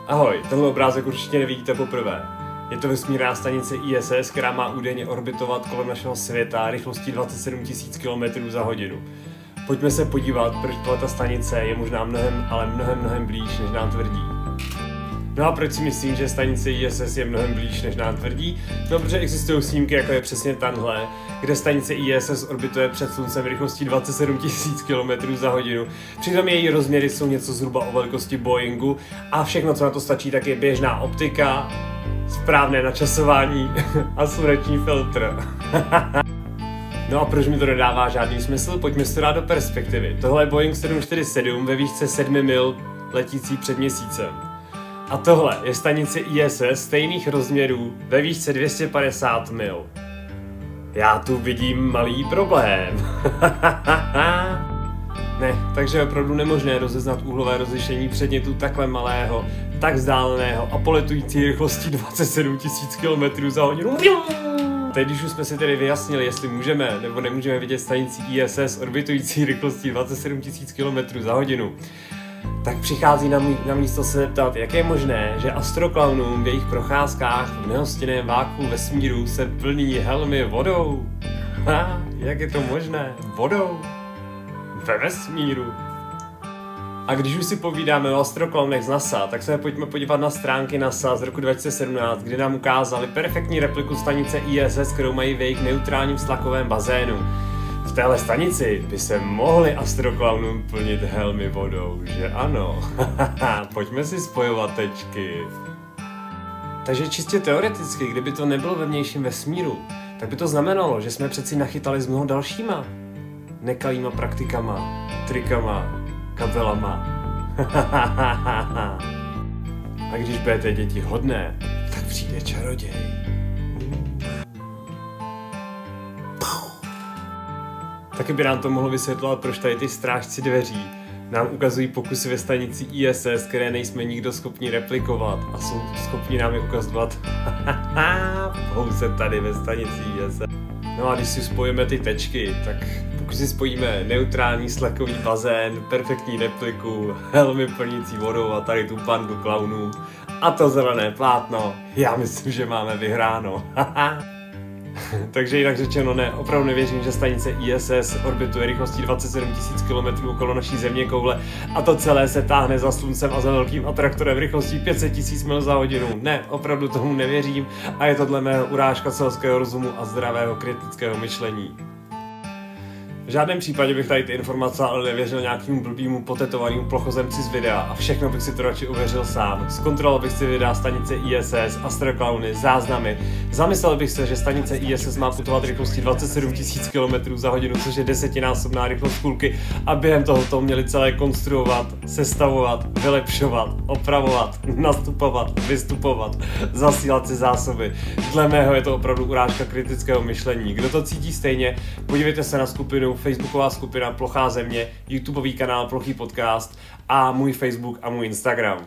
Ahoj, tenhle obrázek určitě nevidíte poprvé. Je to vesmírná stanice ISS, která má údajně orbitovat kolem našeho světa rychlostí 27 000 km za hodinu. Pojďme se podívat, proč tato stanice je možná mnohem blíž, než nám tvrdí. No a proč si myslím, že stanice ISS je mnohem blíž, než nám tvrdí? No, protože existují snímky, jako je přesně tenhle, kde stanice ISS orbituje před sluncem rychlostí 27 000 km za hodinu. Přitom její rozměry jsou něco zhruba o velikosti Boeingu a všechno, co na to stačí, tak je běžná optika, správné načasování a sluneční filtr. No a proč mi to nedává žádný smysl? Pojďme si to dát do perspektivy. Tohle je Boeing 747 ve výšce 7 mil letící před měsícem. A tohle je stanice ISS stejných rozměrů ve výšce 250 mil. Já tu vidím malý problém. Ne, takže je opravdu nemožné rozeznat úhlové rozlišení předmětu takhle malého, tak vzdáleného a poletující rychlostí 27 000 km za hodinu. Teď, když už jsme si tedy vyjasnili, jestli můžeme nebo nemůžeme vidět stanici ISS orbitující rychlostí 27 000 km za hodinu, tak přichází na místo se zeptat, jak je možné, že astroklaunům v jejich procházkách v nehostinném váku vesmíru se plní helmy vodou. Jak je to možné? Vodou? Ve vesmíru? A když už si povídáme o astroklaunech z NASA, tak se pojďme podívat na stránky NASA z roku 2017, kde nám ukázali perfektní repliku stanice ISS, kterou mají v jejich neutrálním tlakovém bazénu. V téhle stanici by se mohli astroklaunům plnit helmy vodou, že ano? Pojďme si spojovat tečky. Takže čistě teoreticky, kdyby to nebylo ve vnějším vesmíru, tak by to znamenalo, že jsme přeci nachytali s mnoho dalšíma nekalýma praktikama, trikama, kabelama. A když budete děti hodné, tak přijde čaroděj. Taky by nám to mohlo vysvětlovat, proč tady ty strážci dveří nám ukazují pokusy ve stanici ISS, které nejsme nikdo schopni replikovat a jsou schopni nám je ukazovat pouze tady ve stanici ISS. No a když si spojíme ty tečky, tak pokud si spojíme neutrální slakový bazén, perfektní repliku, helmy plnící vodou a tady tu bandu klaunů a to zelené plátno, já myslím, že máme vyhráno. Takže jinak řečeno ne, opravdu nevěřím, že stanice ISS orbituje rychlostí 27 000 km okolo naší zeměkoule a to celé se táhne za sluncem a za velkým atraktorem rychlostí 500 000 mil za hodinu. Ne, opravdu tomu nevěřím a je to dle mého urážka selského rozumu a zdravého kritického myšlení. V žádném případě bych tady ty informace ale nevěřil nějakému blbýmu potetovanému plochozemci z videa a všechno bych si to radši ověřil sám. Zkontroloval bych si videa stanice ISS, astroklauny, záznamy. Zamyslel bych se, že stanice ISS má putovat rychlostí 27 000 km za hodinu, což je desetinásobná rychlost kulky a během tohoto měli celé konstruovat, sestavovat, vylepšovat, opravovat, nastupovat, vystupovat, zasílat si zásoby. Dle mého je to opravdu urážka kritického myšlení. Kdo to cítí stejně, podívejte se na skupinu Facebooková skupina Plochá země, YouTubeový kanál Plochý podcast a můj Facebook a můj Instagram.